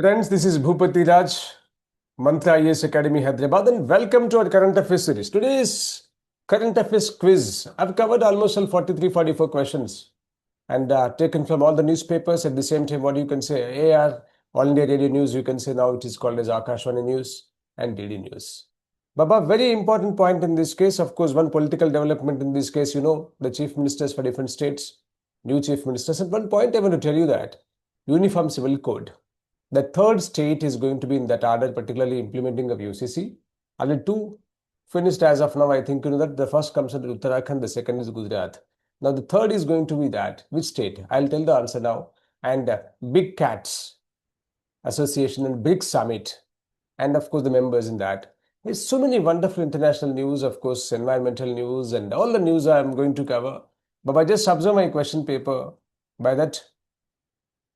Friends, this is Bhupati Raj, Mantra IAS Academy Hyderabad, and welcome to our current affairs series. Today's current affairs quiz. I've covered almost 43-44 questions and taken from all the newspapers. At the same time, what you can say, AR, All India Radio News, you can say now it is called as Akashvani News and DD News. Baba, very important point in this case, of course, one political development in this case, the chief ministers for different states, new chief ministers. And one point I want to tell you that Uniform Civil Code. The third state is going to be in that order, particularly implementing of UCC. Only two finished as of now. I think you know that the first comes under Uttarakhand, the second is Gujarat. Now the third is going to be that. Which state? I'll tell the answer now. And Big Cats Association and BRICS Summit, and of course the members in that. There's so many wonderful international news, of course, environmental news, and all the news I'm going to cover. But I just observe my question paper. By that,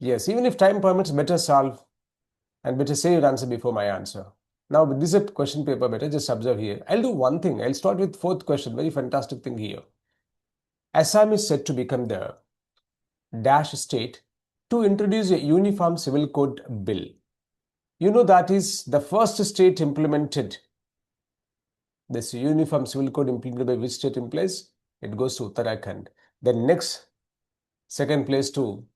yes, even if time permits, better solve and better say your answer before my answer. Now, this is a question paper, better just observe here. I'll do one thing. I'll start with fourth question. Very fantastic thing here. Assam is set to become the dash state to introduce a uniform civil code bill. You know that is the first state implemented. This uniform civil code implemented by which state in place? It goes to Uttarakhand. Then next, second place to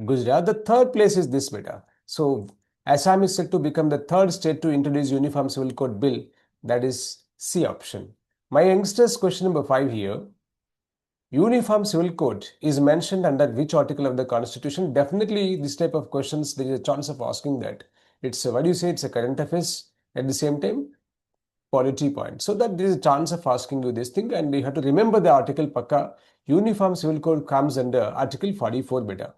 Gujarat. The third place is this beta. So Assam is set to become the third state to introduce Uniform Civil Code Bill. That is C option. My youngsters, question number 5 here. Uniform Civil Code is mentioned under which article of the Constitution? Definitely this type of questions, there is a chance of asking that. It's what do you say? It's a current affairs at the same time polity point. So that there is a chance of asking you this thing, and you have to remember the article Pakka. Uniform Civil Code comes under Article 44 beta.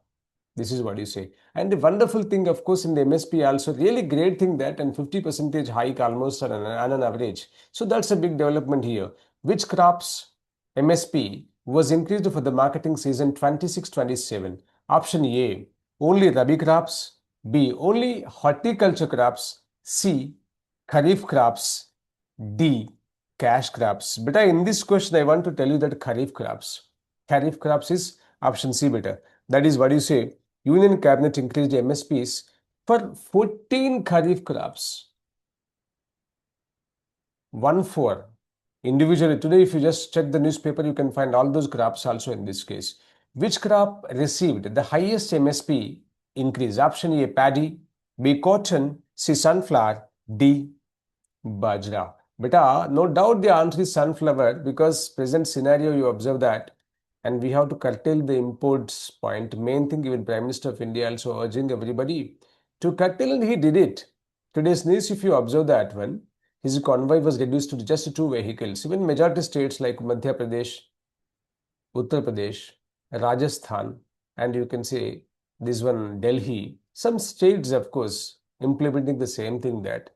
This is what you say. And the wonderful thing, of course, in the MSP also, really great thing that, and 50% hike almost on an average. So that's a big development here. Which crops MSP was increased for the marketing season 26-27? Option A, only Rabi crops. B, only horticulture crops. C, Kharif crops. D, cash crops. Beta, in this question, I want to tell you that Kharif crops. Kharif crops is option C, beta. That is what you say. Union Cabinet increased MSPs for 14 Kharif crops. 1-4. Individually, today if you just check the newspaper, you can find all those crops also in this case. Which crop received the highest MSP increase? Option A, paddy. B, cotton. C, sunflower. D, bajra. Beta, no doubt the answer is sunflower, because present scenario you observe that, and we have to curtail the imports point. Main thing, even Prime Minister of India also urging everybody to curtail, and he did it. Today's news, if you observe that one, his convoy was reduced to just 2 vehicles. Even majority states like Madhya Pradesh, Uttar Pradesh, Rajasthan, and you can say this one Delhi, some states of course implementing the same thing that,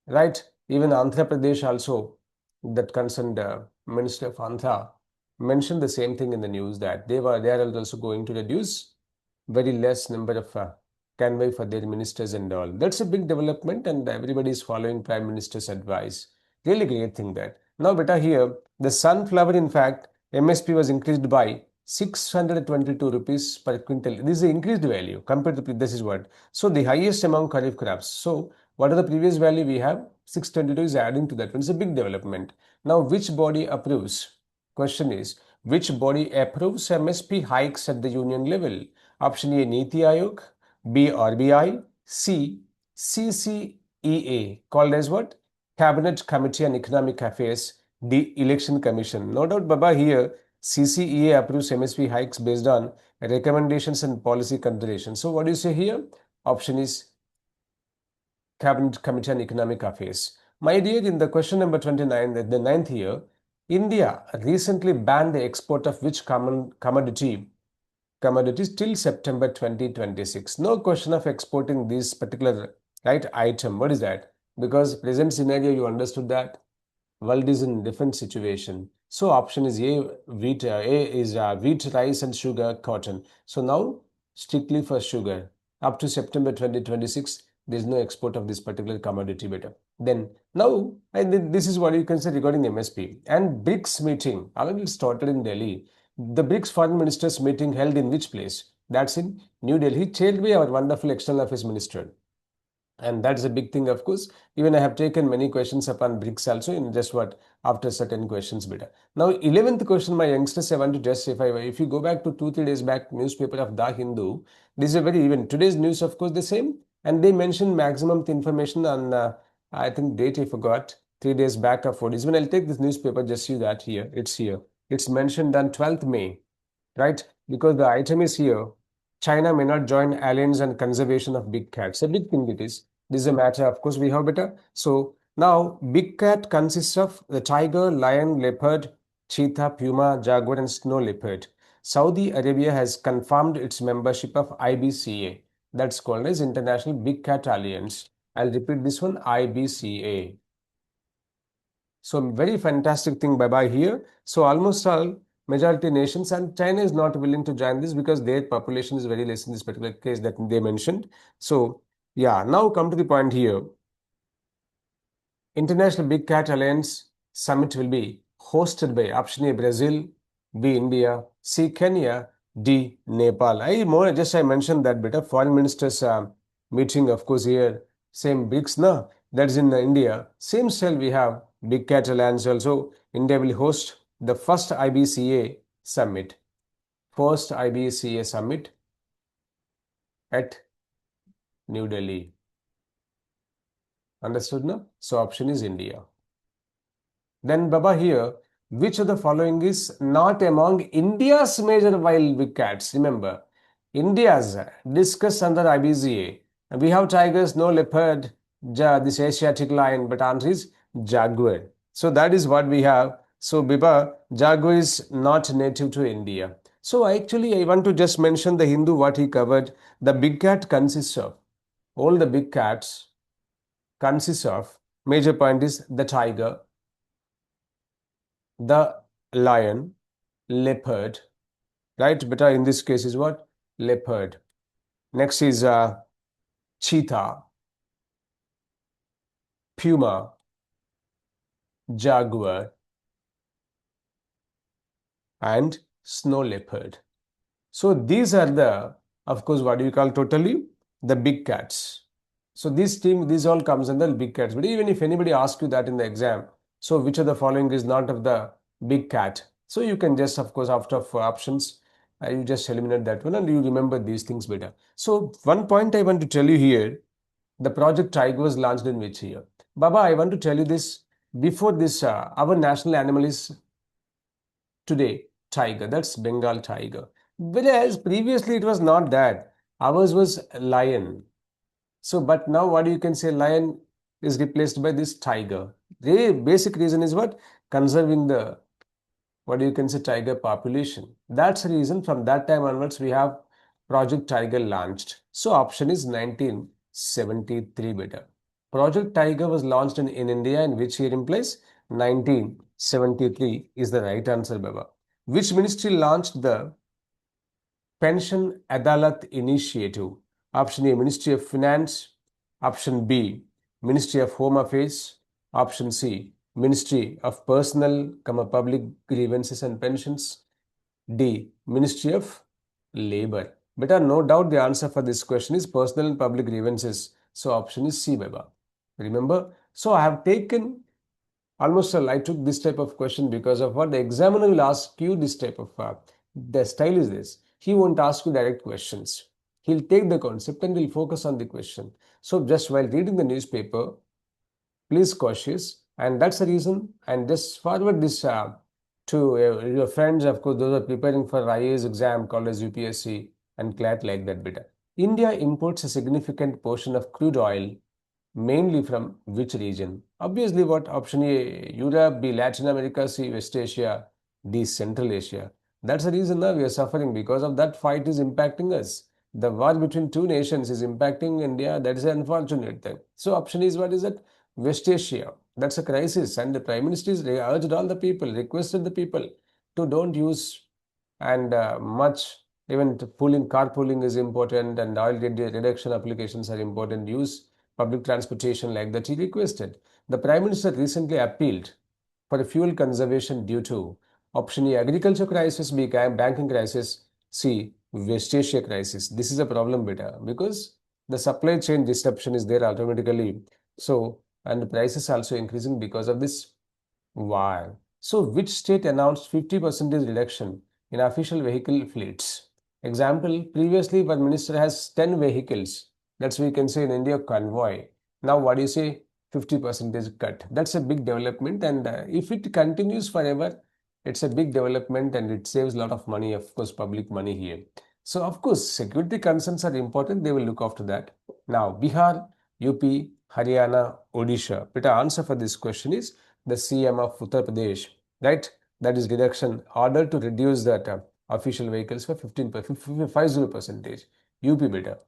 right? Even Andhra Pradesh also, that concerned Minister of Andhra mentioned the same thing in the news that they are also going to reduce very less number of convoy for their ministers and all. That's a big development, and everybody is following Prime Minister's advice. Really great thing that. Now beta, here the sunflower, in fact, MSP was increased by 622 rupees per quintal. This is the increased value compared to this is what. So the highest among Kharif crops. So what are the previous value we have? 622 is adding to that one. It's a big development. Now which body approves? Question is, which body approves MSP hikes at the union level? Option A, Niti Aayog. B, RBI. C, CCEA, called as what? Cabinet Committee on Economic Affairs. D, Election Commission. No doubt, Baba, here CCEA approves MSP hikes based on recommendations and policy considerations. So what do you say here? Option is Cabinet Committee on Economic Affairs. My dear, in the question number 29, the 9th year, India recently banned the export of which commodities till September 2026. No question of exporting this particular item. What is that? Because present scenario, you understood that world is in different situation. So option is A, wheat. A is wheat, rice, and sugar, cotton. So now strictly for sugar. Up to September 2026, there is no export of this particular commodity beta. Then now, this is what you can say regarding MSP. And BRICS meeting already started in Delhi. The BRICS foreign ministers meeting held in which place? That's in New Delhi, chaired by our wonderful external affairs minister. And that's a big thing, of course. Even I have taken many questions upon BRICS also in just what after certain questions better. Now, 11th question, my youngsters, I want to just if you go back to 2-3 days back, newspaper of The Hindu, this is a very even today's news, of course, the same, and they mentioned maximum information on I think date I forgot 3 days back of what is when I'll take this newspaper, just see that here. It's here. It's mentioned on 12th May, right? Because the item is here. China may not join alliance on conservation of big cats. A big thing it is. This is a matter, of course, we have better. So now big cat consists of the tiger, lion, leopard, cheetah, puma, jaguar, and snow leopard. Saudi Arabia has confirmed its membership of IBCA. That's called as International Big Cat Alliance. I'll repeat this one, IBCA. So very fantastic thing bye-bye here. So almost all majority nations, and China is not willing to join this because their population is very less in this particular case that they mentioned. So yeah, now come to the point here. International Big Cat Alliance Summit will be hosted by option A Brazil, B India, C Kenya, D Nepal. I mentioned that bit of foreign ministers meeting, of course, here same BRICS na, that's in India. Same style we have Big Cat Alliance also. India will host the first IBCA summit. First IBCA summit at New Delhi. Understood now? So option is India. Then Baba here, which of the following is not among India's major wild big cats? Remember, India's discussed under IBCA. We have tigers, no leopard, this Asiatic lion, but answer is jaguar. So that is what we have. So Biba, jaguar is not native to India. So actually I want to just mention the Hindu what he covered. The big cat consists of, all the big cats consists of, major point is the tiger, the lion, leopard, right? Beta in this case is what? Leopard. Next is cheetah, puma, jaguar, and snow leopard. So these are the, of course, what do you call totally? The big cats. So this all comes under big cats. But even if anybody asks you that in the exam, so which of the following is not of the big cat? So you can just, of course, after options, you just eliminate that one and you remember these things better. So one point I want to tell you here, the Project Tiger was launched in which year? Baba, I want to tell you this. Before this, our national animal is today tiger. That's Bengal tiger. Whereas previously it was not that. Ours was lion. So, but now what you can say, lion is replaced by this tiger. The basic reason is what? Conserving the, what you can say, tiger population. That's the reason from that time onwards we have Project Tiger launched. So option is 1973 better. Project Tiger was launched in India in which year in place? 1973 is the right answer, Baba. Which ministry launched the Pension AILET initiative? Option A, Ministry of Finance. Option B, Ministry of Home Affairs. Option C, Ministry of Personal, Public Grievances and Pensions. D, Ministry of Labor. Beta, no doubt the answer for this question is Personal and Public Grievances. So option is C, Baba. Remember? So I have taken almost I took this type of question because of what the examiner will ask you this type of, the style is this. He won't ask you direct questions. He'll take the concept and will focus on the question. So just while reading the newspaper, please cautious. And that's the reason. And just forward this to your friends, of course, those are preparing for IAS exam called as UPSC and CLAT like that beta. India imports a significant portion of crude oil mainly from which region? Obviously, what option A, Europe, B, Latin America, C, West Asia, D, Central Asia. That's the reason now we are suffering because of that fight is impacting us. The war between two nations is impacting India. That is an unfortunate thing. So option is what is it? West Asia. That's a crisis. And the Prime Minister has urged all the people, requested the people to don't use and much, even carpooling is important and oil reduction applications are important. Use public transportation like that he requested. The Prime Minister recently appealed for fuel conservation due to option A, agriculture crisis, B, banking crisis, C, West Asia crisis. This is a problem beta because the supply chain disruption is there automatically. So, and the prices also increasing because of this. Why? So, which state announced 50% reduction in official vehicle fleets? Example, previously one minister has 10 vehicles. That's we can say in India convoy. Now what do you say? 50% cut. That's a big development, and if it continues forever, it's a big development and it saves a lot of money, of course, public money here. So of course, security concerns are important. They will look after that. Now, Bihar, UP, Haryana, Odisha. But the answer for this question is the CM of Uttar Pradesh, right? That is reduction order to reduce that official vehicles for 50%. UP better.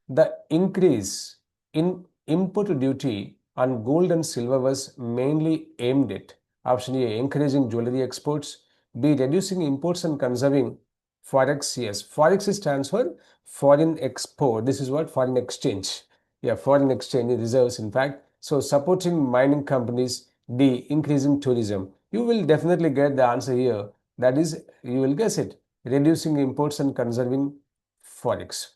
The increase in import duty on gold and silver was mainly aimed at option A, encouraging jewelry exports, B, reducing imports and conserving forex. Yes, forex stands for foreign export. This is what foreign exchange. Yeah, foreign exchange reserves, in fact. So supporting mining companies. D, increasing tourism. You will definitely get the answer here. That is, you will guess it. Reducing imports and conserving forex.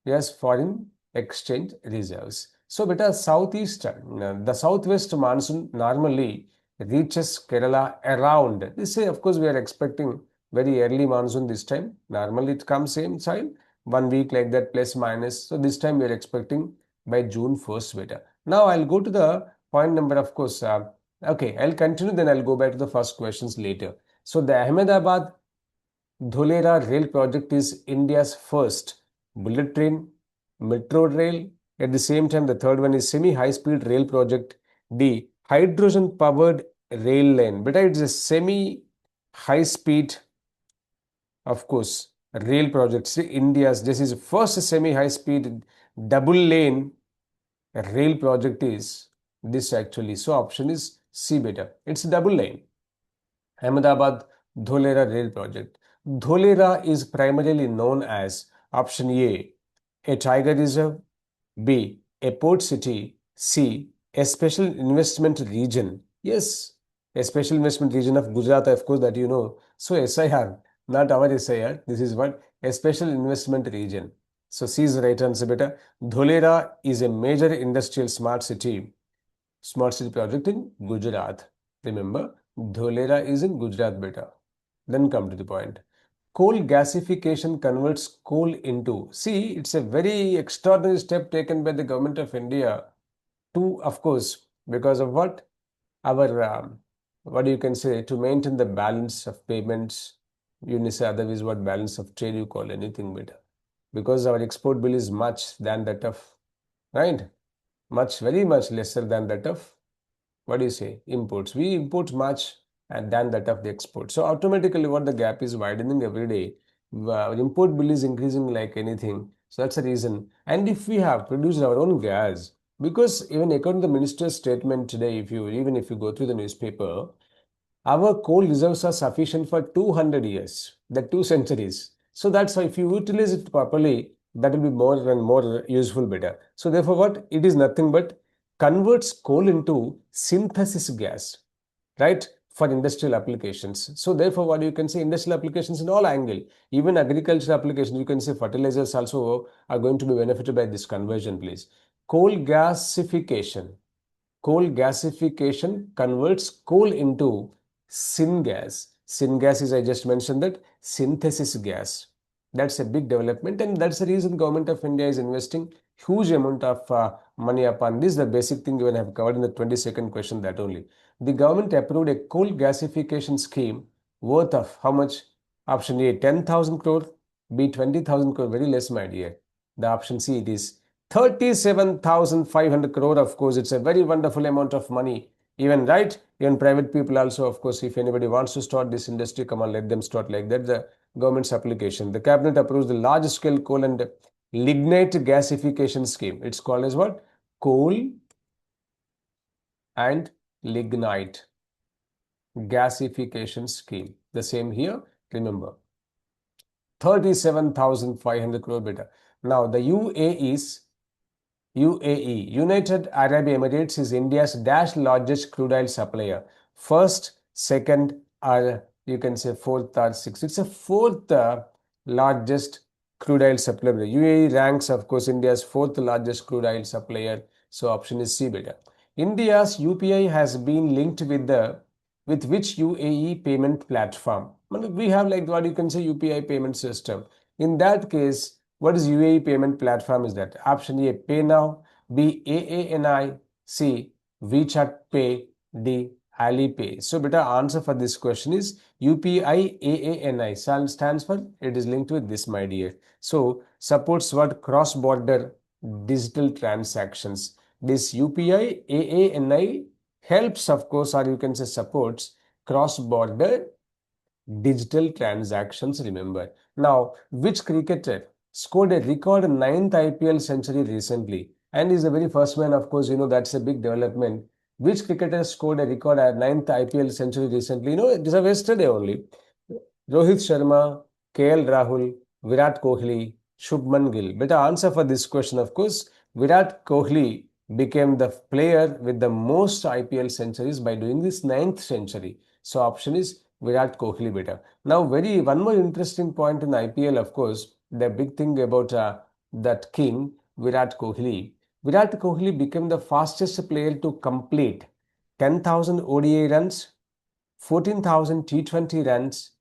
Yes, foreign exchange reserves. So, beta, the southwest monsoon normally reaches Kerala around. This say, of course, we are expecting very early monsoon this time. Normally, it comes same time, 1 week like that, plus minus. So, this time we are expecting by June 1st, beta. Now, I'll go to the point number, of course. Okay, I'll continue, then I'll go back to the first questions later. So, the Ahmedabad Dholera rail project is India's first bullet train, metro rail. At the same time, the third one is semi-high-speed rail project. D, hydrogen-powered rail line. But it's a semi-high-speed, of course, rail project. See, this is first semi-high-speed double lane rail project is this actually. So option is C beta. It's double lane. Ahmedabad Dholera rail project. Dholera is primarily known as option A tiger reserve, B, a port city, C, a special investment region. Yes, a special investment region of Gujarat, of course, that you know. So SIR, not our SIR. This is what a special investment region. So C is the right answer, beta. Dholera is a major industrial smart city project in Gujarat. Remember, Dholera is in Gujarat, beta. Then come to the point. Coal gasification converts coal into. See, it's a very extraordinary step taken by the government of India to, of course, because of what? Our, what you can say, to maintain the balance of payments. You say otherwise what balance of trade you call anything better. Because our export bill is much than that of, right? Very much lesser than that of, what do you say, imports. We import much and than that of the export. So automatically what the gap is widening every day. Import bill is increasing like anything. So that's the reason. And if we have produced our own gas, because even according to the minister's statement today, even if you go through the newspaper, our coal reserves are sufficient for 200 years, the 2 centuries. So that's why if you utilize it properly, that will be more and more useful better. So therefore what? It is nothing but converts coal into synthesis gas, right? For industrial applications. So therefore what you can say, industrial applications in all angle, even agricultural applications, you can say fertilizers also are going to be benefited by this conversion, please. Coal gasification. Coal gasification converts coal into syngas. Syngas is, I just mentioned that, synthesis gas. That's a big development, and that's the reason government of India is investing huge amount of money upon this. The basic thing you have covered in the 22nd question, that only. The government approved a coal gasification scheme worth of how much? Option A, 10,000 crore, B, 20,000 crore, very less, my dear. The option C, it is 37,500 crore. Of course, it's a very wonderful amount of money. Even, right? Even private people also, of course, if anybody wants to start this industry, come on, let them start like that. The government's application. The cabinet approves the large scale coal and lignite gasification scheme. It's called as what? Coal and lignite gasification scheme. The same here, remember. 37,500 crore beta. Now, the UAE, United Arab Emirates, is India's largest crude oil supplier. First, second, or you can say fourth or sixth. It's a fourth largest crude oil supplier. UAE ranks, of course, India's fourth largest crude oil supplier. So option is C beta. India's UPI has been linked with which UAE payment platform? We have like what you can say UPI payment system. In that case, what is UAE payment platform is that? Option A, Pay Now, B, AANI, C, WeChat Pay, D, Alipay. So beta answer for this question is UPI AANI stands for it is linked with this, my dear. So supports what? Cross-border digital transactions. This UPI AANI helps, of course, or you can say supports cross-border digital transactions, remember. Now, which cricketer scored a record ninth IPL century recently and is the very first man? Of course, that's a big development. Which cricketer scored a record at ninth IPL century recently? It is a yesterday only. Rohit Sharma, KL Rahul, Virat Kohli, Shubman Gill. Better answer for this question, of course. Virat Kohli became the player with the most IPL centuries by doing this ninth century. So option is Virat Kohli beta. Now, one more interesting point in IPL, of course, the big thing about that king, Virat Kohli. Virat Kohli became the fastest player to complete 10,000 ODI runs, 14,000 T20 runs,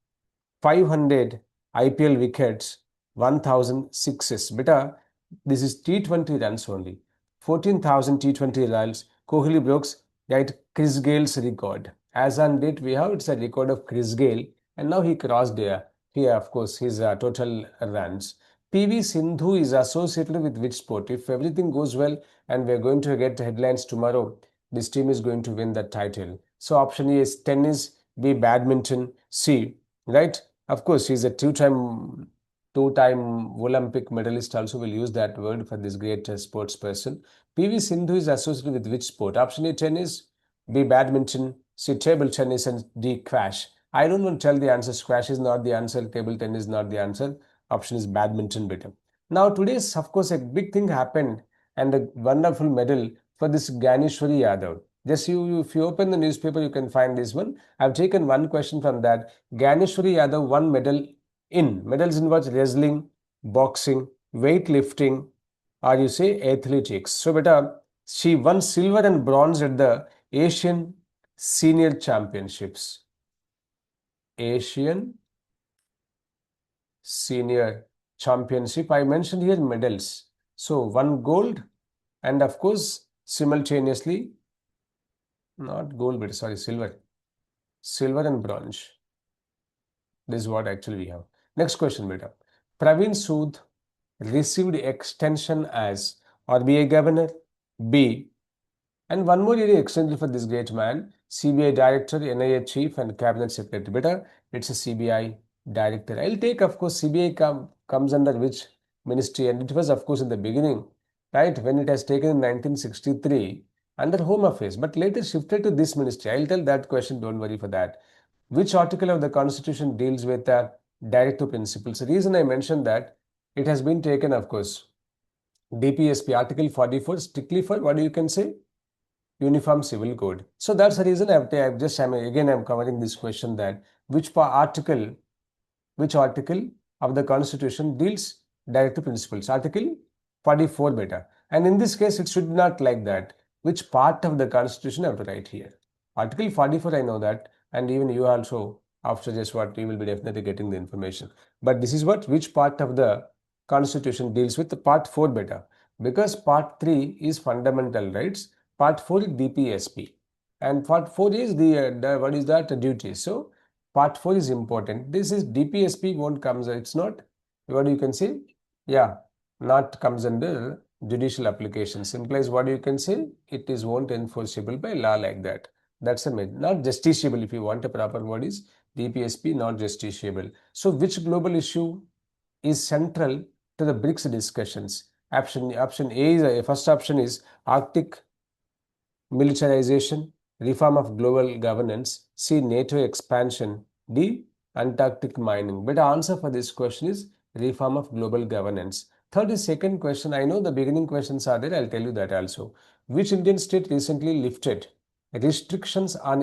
500 IPL wickets, 1000 sixes. Beta, this is T20 runs only. 14,000 T20 runs. Kohli broke Chris Gale's record. As on date, it's a record of Chris Gale, and now he crossed here, of course, his total runs. PV Sindhu is associated with which sport? If everything goes well and we're going to get headlines tomorrow, this team is going to win the title. So option A is tennis, B badminton, C, right? Of course, he's a two-time Olympic medalist. Also, will use that word for this great sports person. PV Sindhu is associated with which sport? Option A tennis, B badminton, C table tennis, and D squash. I don't want to tell the answer. Squash is not the answer. Table tennis is not the answer. Option is badminton better. Now today's, of course, a big thing happened and a wonderful medal for this Ganeshwari Yadav. Just if you open the newspaper, you can find this one. I've taken one question from that. Ganeshwari Yadav won medals in what? Wrestling, boxing, weightlifting, or you say athletics. So beta, she won silver and bronze at the Asian Senior Championships. Asian Senior Championship. I mentioned here medals. So one gold and of course simultaneously, not gold, but sorry, silver. Silver and bronze. This is what actually we have. Next question, beta. Praveen Sood received extension as or be a governor, B. And one more area extension for this great man, CBI Director, NIA Chief and Cabinet Secretary. Better, it's a CBI Director. I'll take, of course, CBI comes under which ministry? And it was, of course, in the beginning, right, when it has taken in 1963 under Home Affairs, but later shifted to this ministry. I'll tell that question, don't worry for that. Which article of the Constitution deals with directive principles? The reason I mentioned that, it has been taken, of course, DPSP, Article 44, strictly for what you can say? Uniform Civil Code. So that's the reason I'm covering this question, that which article of the Constitution deals directive principles? Article 44 beta. And in this case, it should not like that. Which part of the Constitution I have to write here? Article 44, I know that, and even you also, after just what, you will be definitely getting the information. But this is which part of the Constitution deals with the part 4 beta, because part 3 is fundamental rights, part 4 is DPSP, and part 4 is the what is that? The duties. So part 4 is important. This is DPSP won't comes, it's not, what you can say? Yeah, not comes under judicial applications. Implies what you can say? It is won't enforceable by law like that. That's not justiciable. If you want a proper word is DPSP, not justiciable. So which global issue is central to the BRICS discussions? Option A is first option is Arctic militarization, reform of global governance, C NATO expansion, D Antarctic mining. But the answer for this question is reform of global governance. 32nd question, I know the beginning questions are there, I'll tell you that also. Which Indian state recently lifted restrictions on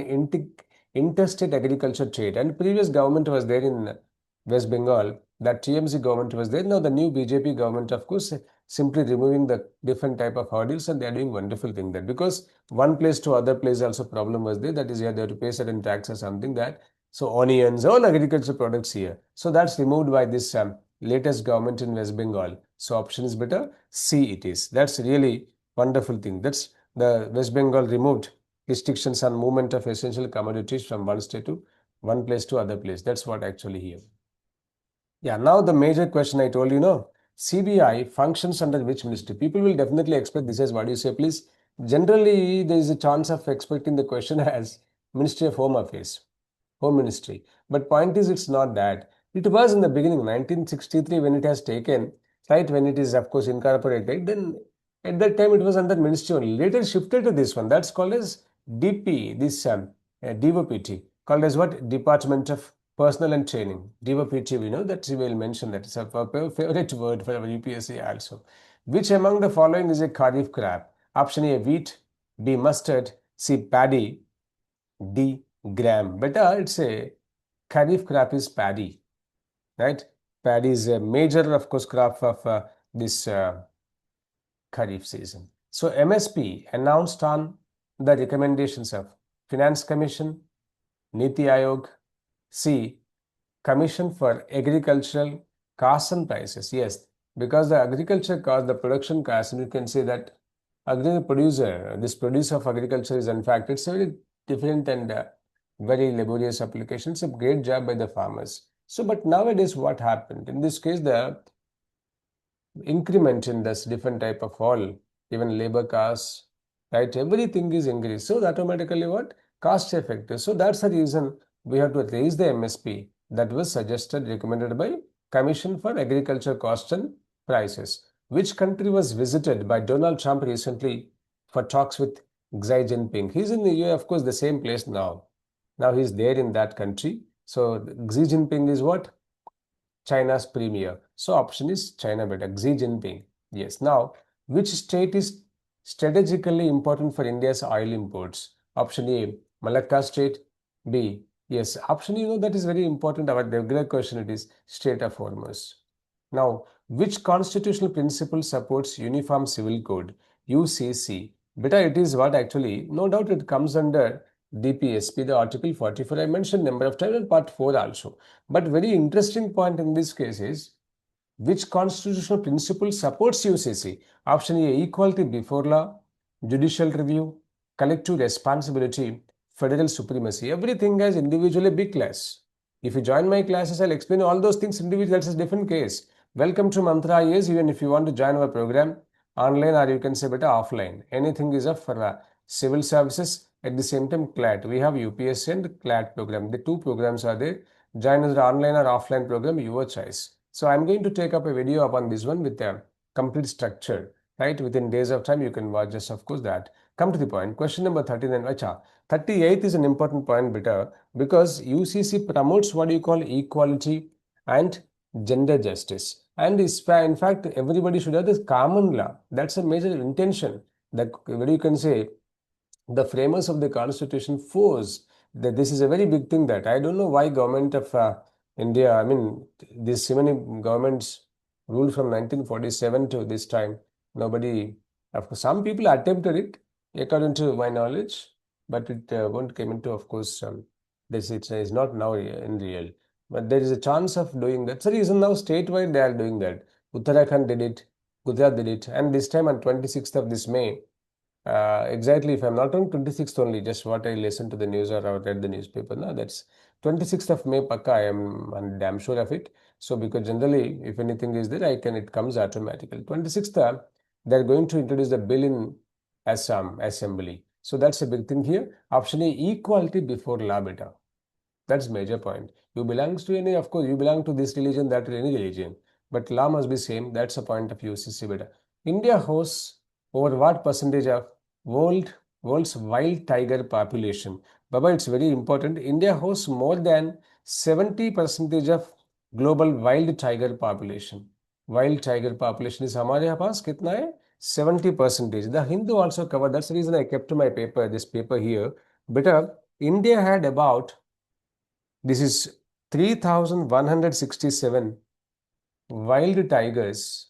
interstate agriculture trade? And previous government was there in West Bengal, that TMC government was there. Now the new BJP government, of course, simply removing the different type of hurdles, and they are doing wonderful thing there, because one place to other place also problem was there. That is, they have to pay certain tax or something that. So onions, all agricultural products here. So that's removed by this latest government in West Bengal. So option is better. C it is. That's really wonderful thing. That's the West Bengal removed restrictions on movement of essential commodities from one state to one place to other place. That's what actually here. Yeah, now the major question I told you, no, CBI functions under which ministry? People will definitely expect this as what you say, please. Generally, there is a chance of expecting the question as Ministry of Home Affairs, Home Ministry. But point is, it's not that. It was in the beginning, 1963, when it has taken, right, when it is, of course, incorporated, then at that time it was under Ministry only. Later shifted to this one. That's called as DP, this DOPT, called as what? Department of Personnel and Training. DOPT, we know that we will mention that. It's a favorite word for our UPSC also. Which among the following is a Kharif crop? Option A, wheat. B, mustard. C, paddy. D, gram. Better, it's a Kharif crop is paddy, right? Paddy is a major, of course, crop of this Kharif season. So MSP announced on the recommendations of Finance Commission, Niti Aayog, C, Commission for Agricultural Costs and Prices. Yes, because the agriculture cost, the production cost, and you can say that this producer of agriculture is, in fact, it's a very different and very laborious application. It's a great job by the farmers. So, but nowadays what happened? In this case, the increment in this different type of all, even labor costs, right? Everything is increased. So automatically what? Cost effective. So that's the reason we have to raise the MSP that was suggested, recommended by Commission for Agriculture Costs and Prices. Which country was visited by Donald Trump recently for talks with Xi Jinping? He's in the EU, of course, the same place now. Now he's there in that country. So Xi Jinping is what? China's premier. So option is China better. Xi Jinping. Yes. Now, which state is strategically important for India's oil imports? Option A, Malacca state. B, yes. Option, that is very important. Our regular question, it is State of Hormuz. Now, which constitutional principle supports Uniform Civil Code? UCC. Beta, it is what actually, no doubt it comes under DPSP, the Article 44. I mentioned number of times in part 4 also. But very interesting point in this case is, which constitutional principle supports UCC? Option A, equality before law, judicial review, collective responsibility, federal supremacy. Everything has individually big class. If you join my classes, I'll explain all those things individually. That's a different case. Welcome to Mantra IAS. Even if you want to join our program online, or you can say better offline, anything is up for civil services. At the same time, CLAT. We have UPSC and CLAT program. The two programs are there. Join us the online or offline program, your choice. So I'm going to take up a video upon this one with a complete structure, right? Within days of time, you can watch just, of course, that. Come to the point. Question number 39. 38 is an important point, better, because UCC promotes what you call equality and gender justice. And in fact, everybody should have this common law. That's a major intention. That what you can say, the framers of the constitution force that this is a very big thing. That I don't know why government of India, I mean, these so many governments ruled from 1947 to this time. Nobody, of course, some people attempted it, according to my knowledge, but it won't come into, of course, this it is not now in real. But there is a chance of doing that. That's the reason now statewide they are doing that. Uttarakhand did it, Gujarat did it, and this time on 26th of this May, exactly, if I'm not wrong, 26th only, just what I listened to the news or I read the newspaper. No, that's 26th of May, Pakka, I'm damn sure of it. So, because generally, if anything is there, it comes automatically. 26th, they're going to introduce the bill in Assam Assembly. So, that's a big thing here. Option A, equality before law, beta. That's major point. You belongs to any, of course, you belong to this religion, that any religion. But law must be same. That's a point of UCC, beta. India hosts over what percentage of world's wild tiger population? Baba, it's very important. India hosts more than 70% of global wild tiger population. Wild tiger population is हमारे यहाँ पास कितना है? 70%. The Hindu also covered. That's the reason I kept my paper, this paper here. But India had about, this is 3,167 wild tigers.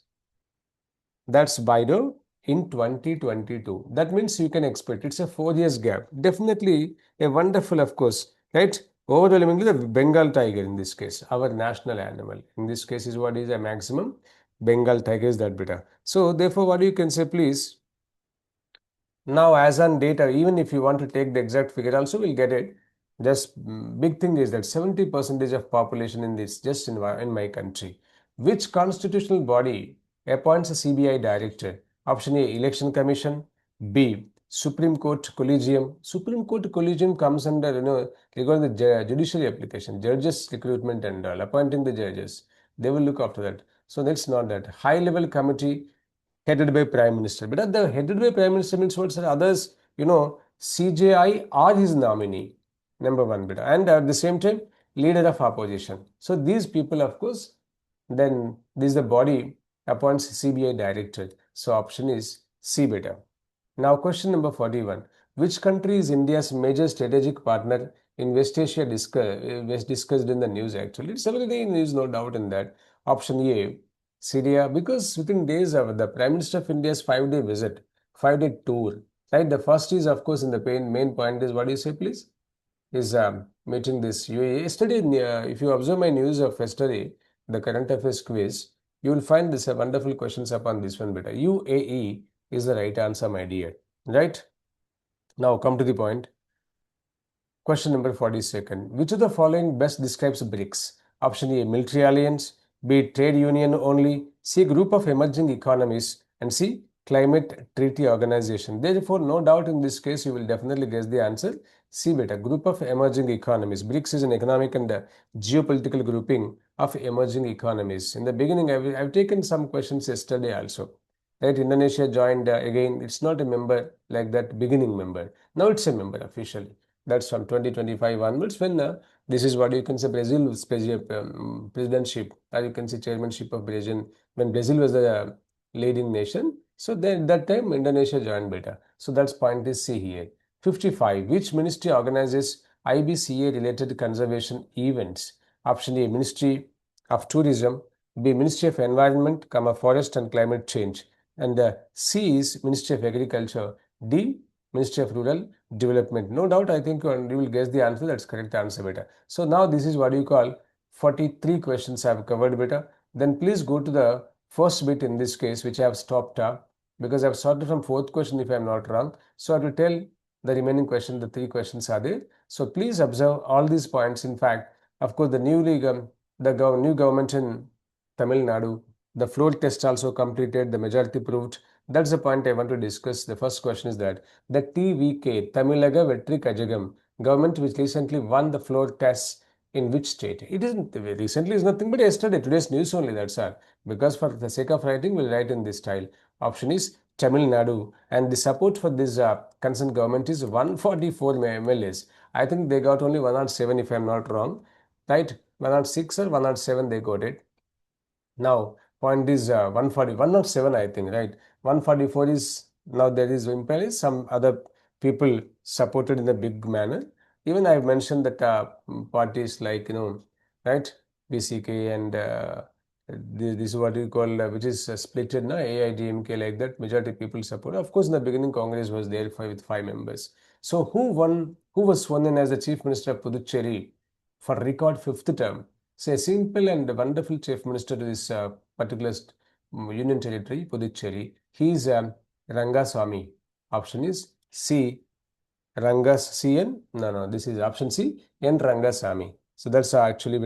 That's Baido in 2022. That means you can expect it's a 4 years gap. Definitely a wonderful, of course, right? Overwhelmingly, the Bengal tiger in this case, our national animal. In this case, is what is a maximum. Bengal tiger is that better. So, therefore, what you can say, please. Now, as on data, even if you want to take the exact figure, also we'll get it. Just big thing is that 70% of population in this, just in my country. Which constitutional body appoints a CBI director? Option A, Election Commission. B, Supreme Court Collegium. Supreme Court Collegium comes under, regarding the judiciary application, judges recruitment and appointing the judges. They will look after that. So that's not that. High level committee headed by Prime Minister. But at the headed by Prime Minister means what, sir? Others, CJI are his nominee, number one. Beta. And at the same time, leader of opposition. So these people, of course, then this is the body appoints CBI director. So option is C beta. Now question number 41. Which country is India's major strategic partner in West Asia discussed in the news actually? It's already in news, no doubt in that. Option A, Syria, because within days of the Prime Minister of India's 5-day visit, 5-day tour, right? The first is, of course, in the main point is, what do you say, please? Is meeting this UAE. Yesterday, if you observe my news of yesterday, the current affairs quiz, you will find this wonderful questions upon this one, beta. UAE is the right answer, my dear. Right? Now, come to the point. Question number 42nd. Which of the following best describes BRICS? Option A, military alliance. B, trade union only. C, group of emerging economies. And C, climate treaty organization. Therefore, no doubt in this case, you will definitely guess the answer. C beta, group of emerging economies. BRICS is an economic and geopolitical grouping of emerging economies. In the beginning, I've taken some questions yesterday also. Right, Indonesia joined again. It's not a member like that beginning member. Now it's a member officially. That's from 2025 onwards when this is what you can say Brazil's presidentship, or you can say chairmanship of Brazil, when Brazil was the leading nation. So then that time Indonesia joined beta. So that's point is C here. 55. Which ministry organizes IBCA related conservation events? Option A, Ministry of Tourism. B, Ministry of Environment, Forest and Climate Change. And C is Ministry of Agriculture. D, Ministry of Rural Development. No doubt, I think you will guess the answer. That's correct answer, beta. So now this is what you call 43 questions I have covered, beta. Then please go to the first bit in this case, which I have stopped because I have started from fourth question if I am not wrong. So I will tell the remaining question, the 3 questions are there. So please observe all these points. In fact, of course, the new government in Tamil Nadu, the floor test also completed, the majority proved. That's the point I want to discuss. The first question is that the TVK, Tamilaga Vetri Kajagam, government which recently won the floor test in which state? It isn't recently, is nothing but yesterday, today's news only, that's all. Because for the sake of writing, we'll write in this style. Option is Tamil Nadu, and the support for this concerned government is 144 MLAs. I think they got only 107 if I'm not wrong, right? 106 or 107 they got it. Now, point is 140, 107 I think, right? 144 is, now there is some other people supported in a big manner. Even I've mentioned that parties like, right, BCK and this is what you call, which is splitted, AIDMK, like that, majority people support. Of course, in the beginning, Congress was there with 5 members. So who was sworn in as the Chief Minister of Puducherry for record 5th term? So a simple and wonderful Chief Minister to this particular Union Territory, Puducherry. He is Rangaswamy. Option is C. This is option C, N. Rangasamy. So that's actually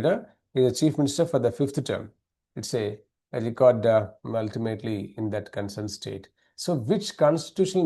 he is the Chief Minister for the 5th term. It's a record ultimately in that concerned state. So which constitutional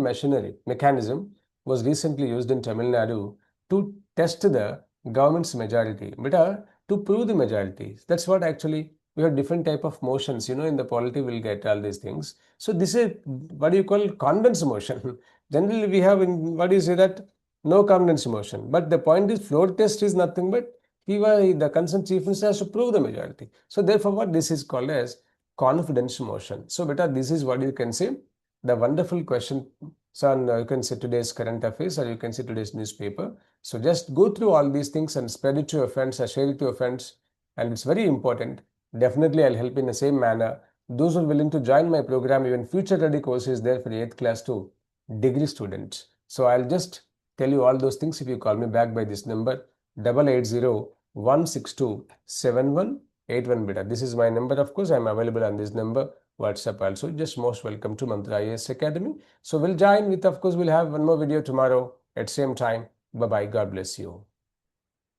mechanism was recently used in Tamil Nadu to test the government's majority? To prove the majority. That's what actually we have different type of motions. In the polity we'll get all these things. So this is what you call confidence motion. Generally we have that no confidence motion. But the point is floor test is nothing but the concerned chief minister has to prove the majority. So therefore what this is called as confidence motion. So this is what you can say. The wonderful question. So you can say today's current affairs or you can say today's newspaper. So just go through all these things and spread it to your friends or share it to your friends and it's very important. Definitely, I'll help in the same manner. Those who are willing to join my program, even future ready course is there for 8th class to degree students. So I'll just tell you all those things if you call me back by this number 8801627181 beta. This is my number. Of course, I'm available on this number. WhatsApp also. Just most welcome to Mantra IAS Academy. So we'll join with, of course, we'll have one more video tomorrow at same time. Bye bye. God bless you.